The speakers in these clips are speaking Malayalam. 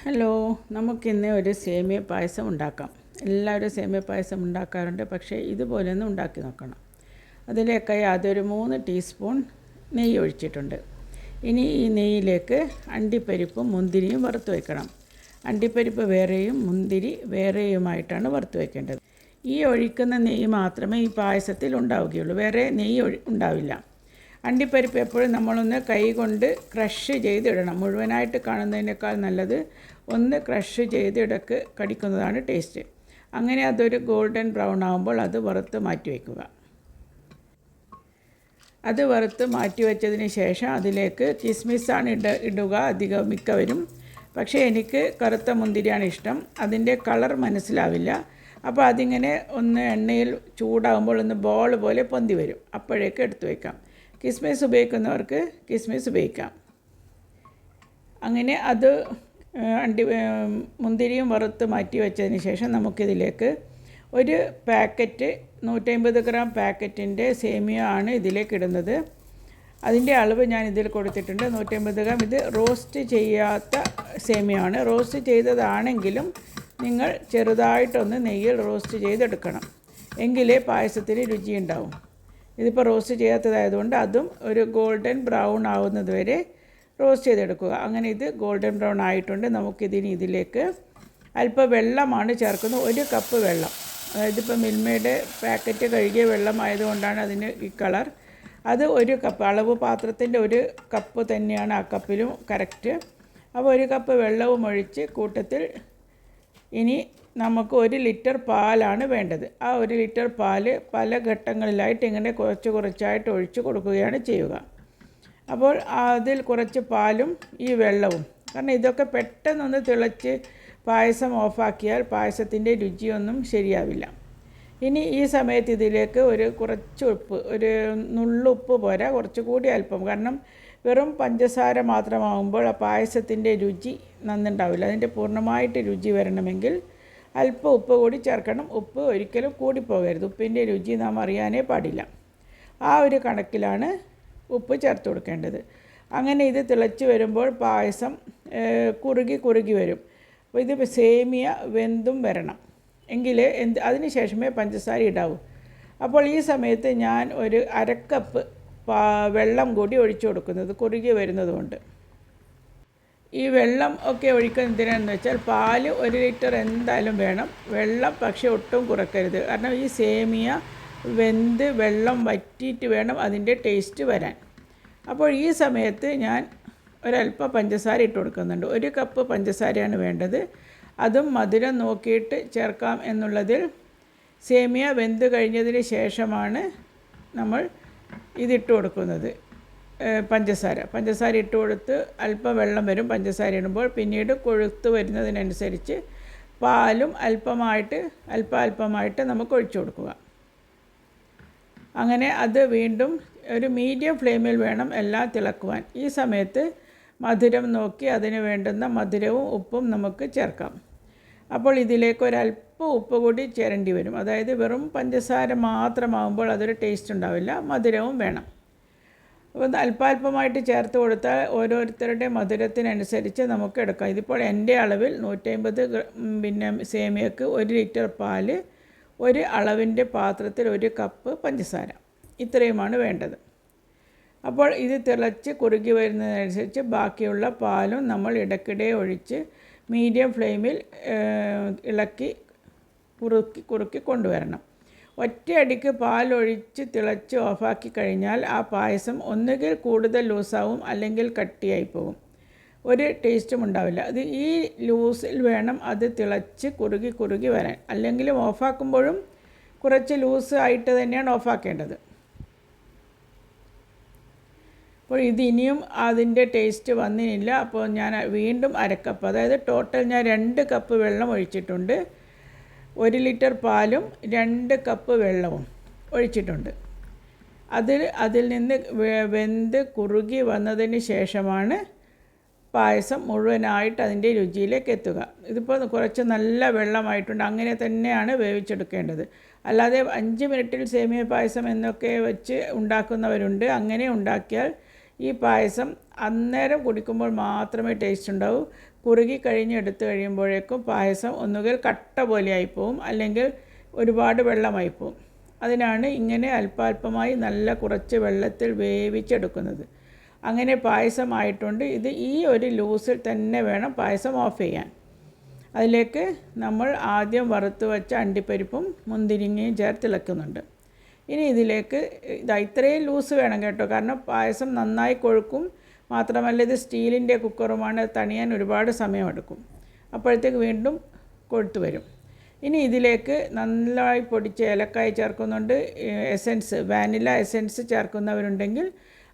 ഹലോ, നമുക്കിന്ന് ഒരു സേമിയ പായസം ഉണ്ടാക്കാം. എല്ലാവരും സേമിയ പായസം ഉണ്ടാക്കാറുണ്ട്, പക്ഷേ ഇതുപോലെയൊന്നും ഉണ്ടാക്കി നോക്കണം. അതിലേക്കായി അതൊരു 3 ടീസ്പൂൺ നെയ്യ് ഒഴിച്ചിട്ടുണ്ട്. ഇനി ഈ നെയ്യിലേക്ക് അണ്ടിപ്പരിപ്പും മുന്തിരിയും വറുത്ത് വയ്ക്കണം. അണ്ടിപ്പരിപ്പ് വേറെയും മുന്തിരി വേറെയുമായിട്ടാണ് വറുത്ത് വയ്ക്കേണ്ടത്. ഈ ഒഴിക്കുന്ന നെയ്യ് മാത്രമേ ഈ പായസത്തിൽ ഉണ്ടാവുകയുള്ളൂ, വേറെ നെയ്യ് ഉണ്ടാവില്ല. അണ്ടിപ്പരിപ്പ് എപ്പോഴും നമ്മളൊന്ന് കൈ കൊണ്ട് ക്രഷ് ചെയ്തിടണം. മുഴുവനായിട്ട് കാണുന്നതിനേക്കാൾ നല്ലത് ഒന്ന് ക്രഷ് ചെയ്ത് ഇടയ്ക്ക് കടിക്കുന്നതാണ് ടേസ്റ്റ്. അങ്ങനെ അതൊരു ഗോൾഡൻ ബ്രൗൺ ആകുമ്പോൾ അത് വറുത്ത് മാറ്റി വയ്ക്കുക. അത് വറുത്ത് മാറ്റി വെച്ചതിന് ശേഷം അതിലേക്ക് കിസ്മിസാണ് ഇടുക അധികം മിക്കവരും. പക്ഷേ എനിക്ക് കറുത്ത മുന്തിരിയാണ് ഇഷ്ടം. അതിൻ്റെ കളർ മനസ്സിലാവില്ല. അപ്പോൾ അതിങ്ങനെ ഒന്ന് എണ്ണയിൽ ചൂടാകുമ്പോൾ ഒന്ന് ബോൾ പോലെ പൊന്തി വരും. അപ്പോഴേക്ക് എടുത്തു വയ്ക്കാം. കിസ്മിസ് ഉപയോഗിക്കുന്നവർക്ക് കിസ്മിസ് ഉപയോഗിക്കാം. അങ്ങനെ അത് മുന്തിരിയും വറുത്ത് മാറ്റി വെച്ചതിന് ശേഷം നമുക്കിതിലേക്ക് ഒരു പാക്കറ്റ് 150 ഗ്രാം പാക്കറ്റിൻ്റെ സേമിയ ആണ് ഇതിലേക്ക് ഇടുന്നത്. അതിൻ്റെ അളവ് ഞാൻ ഇതിൽ കൊടുത്തിട്ടുണ്ട്. 150 ഗ്രാം. ഇത് റോസ്റ്റ് ചെയ്യാത്ത സേമിയ ആണ്. റോസ്റ്റ് ചെയ്തതാണെങ്കിലും നിങ്ങൾ ചെറുതായിട്ടൊന്ന് നെയ്യിൽ റോസ്റ്റ് ചെയ്തെടുക്കണം, എങ്കിലേ പായസത്തിന് രുചിയുണ്ടാവും. ഇതിപ്പോൾ റോസ്റ്റ് ചെയ്യാത്തതായതുകൊണ്ട് അതും ഒരു ഗോൾഡൻ ബ്രൗൺ ആവുന്നത് വരെ റോസ്റ്റ് ചെയ്തെടുക്കുക. അങ്ങനെ ഇത് ഗോൾഡൻ ബ്രൗൺ ആയിട്ടുണ്ട്. ഇതിലേക്ക് അല്പം വെള്ളമാണ് ചേർക്കുന്നത്. 1 കപ്പ് വെള്ളം. അതായത് ഇപ്പോൾ മിൽമയുടെ പാക്കറ്റ് കഴുകിയ വെള്ളമായതുകൊണ്ടാണ് അതിന് ഈ കളർ. അത് 1 കപ്പ്, അളവ് പാത്രത്തിൻ്റെ 1 കപ്പ് തന്നെയാണ് ആ കപ്പിലും കറക്റ്റ്. അപ്പോൾ 1 കപ്പ് വെള്ളവും ഒഴിച്ച് കൂട്ടത്തിൽ ഇനി നമുക്ക് 1 ലിറ്റർ പാലാണ് വേണ്ടത്. ആ 1 ലിറ്റർ പാല് പല ഘട്ടങ്ങളിലായിട്ട് ഇങ്ങനെ കുറച്ചായിട്ട് ഒഴിച്ച് കൊടുക്കുകയാണ് ചെയ്യുക. അപ്പോൾ അതിൽ കുറച്ച് പാലും ഈ വെള്ളവും, കാരണം ഇതൊക്കെ പെട്ടെന്നൊന്ന് തിളച്ച് പായസം ഓഫാക്കിയാൽ പായസത്തിൻ്റെ രുചിയൊന്നും ശരിയാവില്ല. ഇനി ഈ സമയത്ത് ഇതിലേക്ക് കുറച്ച് ഉപ്പ്, ഒരു നുള്ളുപ്പ് പോരാ, കുറച്ചുകൂടി അല്പം. കാരണം വെറും പഞ്ചസാര മാത്രമാകുമ്പോൾ ആ പായസത്തിൻ്റെ രുചി നന്നുണ്ടാവില്ല. അതിൻ്റെ പൂർണ്ണമായിട്ട് രുചി വരണമെങ്കിൽ അല്പം ഉപ്പ് കൂടി ചേർക്കണം. ഉപ്പ് ഒരിക്കലും കൂടിപ്പോകരുത്. ഉപ്പിൻ്റെ രുചി നാം അറിയാനേ പാടില്ല. ആ ഒരു കണക്കിലാണ് ഉപ്പ് ചേർത്ത് കൊടുക്കേണ്ടത്. അങ്ങനെ ഇത് തിളച്ച് വരുമ്പോൾ പായസം കുറുകി വരും. അപ്പോൾ ഇത് സേമിയ വെന്തും വരണം, എങ്കിലേ അതിന് ശേഷമേ പഞ്ചസാര ഇടാവൂ. അപ്പോൾ ഈ സമയത്ത് ഞാൻ ഒരു 1/2 കപ്പ് വെള്ളം കൂടി ഒഴിച്ചു കൊടുക്കുന്നത്, കുറുകി വരുന്നതുകൊണ്ട്. ഈ വെള്ളം ഒക്കെ ഒഴിക്കുന്നത് എന്തിനാണെന്ന് വെച്ചാൽ പാല് 1 ലിറ്റർ എന്തായാലും വേണം. വെള്ളം പക്ഷേ ഒട്ടും കുറക്കരുത്. കാരണം ഈ സേമിയ വെന്ത് വെള്ളം വറ്റിയിട്ട് വേണം അതിൻ്റെ ടേസ്റ്റ് വരാൻ. അപ്പോൾ ഈ സമയത്ത് ഞാൻ ഒരല്പം പഞ്ചസാര ഇട്ട് കൊടുക്കുന്നുണ്ട്. 1 കപ്പ് പഞ്ചസാരയാണ് വേണ്ടത്. അതും മധുരം നോക്കിയിട്ട് ചേർക്കാം എന്നുള്ളതിൽ സേമിയ വെന്ത് കഴിഞ്ഞതിന് ശേഷമാണ് നമ്മൾ ഇതിട്ട് കൊടുക്കുന്നത്. പഞ്ചസാര ഇട്ട് കൊടുത്ത് അല്പം വെള്ളം വരും പഞ്ചസാര ഇടുമ്പോൾ. പിന്നീട് കൊഴുത്ത് വരുന്നതിനനുസരിച്ച് പാലും അല്പമായിട്ട് നമുക്ക് ഒഴിച്ചു കൊടുക്കുക. അങ്ങനെ അത് വീണ്ടും ഒരു മീഡിയം ഫ്ലെയിമിൽ വേണം എല്ലാം തിളക്കുവാൻ. ഈ സമയത്ത് മധുരം നോക്കി അതിന് വേണ്ടുന്ന മധുരവും ഉപ്പും നമുക്ക് ചേർക്കാം. അപ്പോൾ ഇതിലേക്ക് ഒരല്പം ഉപ്പ് കൂടി ചേരേണ്ടി വരും. അതായത് വെറും പഞ്ചസാര മാത്രമാകുമ്പോൾ അതൊരു ടേസ്റ്റ് ഉണ്ടാവില്ല, മധുരവും വേണം. അപ്പോൾ അല്പമായിട്ട് ചേർത്ത് കൊടുത്താൽ ഓരോരുത്തരുടെ മധുരത്തിനനുസരിച്ച് നമുക്ക് എടുക്കാം. ഇതിപ്പോൾ എൻ്റെ അളവിൽ 150 സേമിയക്ക് 1 ലിറ്റർ പാല്, 1 അളവിൻ്റെ പാത്രത്തിൽ 1 കപ്പ് പഞ്ചസാര, ഇത്രയുമാണ് വേണ്ടത്. അപ്പോൾ ഇത് തിളച്ച് കുറുകി വരുന്നതിനനുസരിച്ച് ബാക്കിയുള്ള പാലും നമ്മൾ ഇടയ്ക്കിടെ ഒഴിച്ച് മീഡിയം ഫ്ലെയിമിൽ ഇളക്കി കുറുക്കി കൊണ്ടുവരണം. ഒറ്റയടിക്ക് പാലൊഴിച്ച് തിളച്ച് ഓഫാക്കി കഴിഞ്ഞാൽ ആ പായസം ഒന്നുകിൽ കൂടുതൽ ലൂസാവും, അല്ലെങ്കിൽ കട്ടിയായി പോകും. ഒരു ടേസ്റ്റും ഉണ്ടാവില്ല. അത് ഈ ലൂസിൽ വേണം അത് തിളച്ച് കുറുകി വരാൻ. അല്ലെങ്കിലും ഓഫാക്കുമ്പോഴും കുറച്ച് ലൂസ് ആയിട്ട് തന്നെയാണ് ഓഫാക്കേണ്ടത്. അപ്പോൾ ഇതിനിയും അതിൻ്റെ ടേസ്റ്റ് വന്നില്ല. അപ്പോൾ ഞാൻ വീണ്ടും 1/2 കപ്പ്, അതായത് ടോട്ടൽ ഞാൻ 2 കപ്പ് വെള്ളം ഒഴിച്ചിട്ടുണ്ട്. 1 ലിറ്റർ പാലും 2 കപ്പ് വെള്ളവും ഒഴിച്ചിട്ടുണ്ട്. അതിൽ നിന്ന് വെന്ത് കുറുകി വന്നതിന് ശേഷമാണ് പായസം മുഴുവനായിട്ട് അതിൻ്റെ രുചിയിലേക്ക് എത്തുക. ഇതിപ്പോൾ കുറച്ച് നല്ല വെള്ളമായിട്ടുണ്ട്. അങ്ങനെ തന്നെയാണ് വേവിച്ചെടുക്കേണ്ടത്. അല്ലാതെ 5 മിനിറ്റിൽ സേമിയ പായസം എന്നൊക്കെ വെച്ച് ഉണ്ടാക്കുന്നവരുണ്ട്. അങ്ങനെ ഉണ്ടാക്കിയാൽ ഈ പായസം അന്നേരം കുടിക്കുമ്പോൾ മാത്രമേ ടേസ്റ്റ് ഉണ്ടാവൂ. കുറുകി കഴിഞ്ഞെടുത്ത് കഴിയുമ്പോഴേക്കും പായസം ഒന്നുകിൽ കട്ട പോലെയായിപ്പോവും, അല്ലെങ്കിൽ ഒരുപാട് വെള്ളമായി പോവും. അതിനാണ് ഇങ്ങനെ അല്പാൽപമായി നല്ല കുറച്ച് വെള്ളത്തിൽ വേവിച്ചെടുക്കുന്നത്. അങ്ങനെ പായസമായിട്ടുണ്ട്. ഇത് ഈ ഒരു ലൂസിൽ തന്നെ വേണം പായസം ഓഫ് ചെയ്യാൻ. അതിലേക്ക് നമ്മൾ ആദ്യം വറുത്ത് വെച്ച അണ്ടിപ്പരിപ്പും മുന്തിരിങ്ങയും ചേർത്തിളക്കുന്നുണ്ട്. ഇനി ഇതിലേക്ക് ഇത്രയും ലൂസ് വേണം കേട്ടോ, കാരണം പായസം നന്നായി കൊഴുക്കും. മാത്രമല്ല ഇത് സ്റ്റീലിൻ്റെ കുക്കറുമാണ്, തണിയാൻ ഒരുപാട് സമയമെടുക്കും. അപ്പോഴത്തേക്ക് വീണ്ടും കൊഴുത്ത് വരും. ഇനി ഇതിലേക്ക് നന്നായി പൊടിച്ച ഏലക്കായ ചേർക്കുന്നുണ്ട്. എസൻസ്, വാനില എസൻസ് ചേർക്കുന്നവരുണ്ടെങ്കിൽ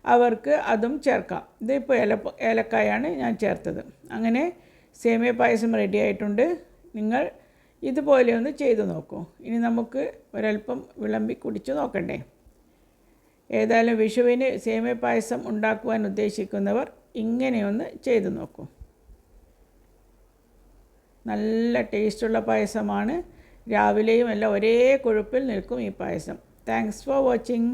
അവർക്ക് അതും ചേർക്കാം. ഇതിപ്പോൾ ഏലക്കായാണ് ഞാൻ ചേർത്തത്. അങ്ങനെ സേമിയ പായസം റെഡി ആയിട്ടുണ്ട്. നിങ്ങൾ ഇതുപോലെ ഒന്ന് ചെയ്തു നോക്കൂ. ഇനി നമുക്ക് ഒരല്പം വിളമ്പി കുടിച്ചു നോക്കണ്ടേ. ഏതായാലും വിഷുവിന് സേമിയ പായസം ഉണ്ടാക്കുവാൻ ഉദ്ദേശിക്കുന്നവർ ഇങ്ങനെയൊന്ന് ചെയ്തു നോക്കൂ. നല്ല ടേസ്റ്റുള്ള പായസമാണ്. രാവിലെയും എല്ലാം ഒരേ കൊഴുപ്പിൽ നിൽക്കും ഈ പായസം. Thanks for watching.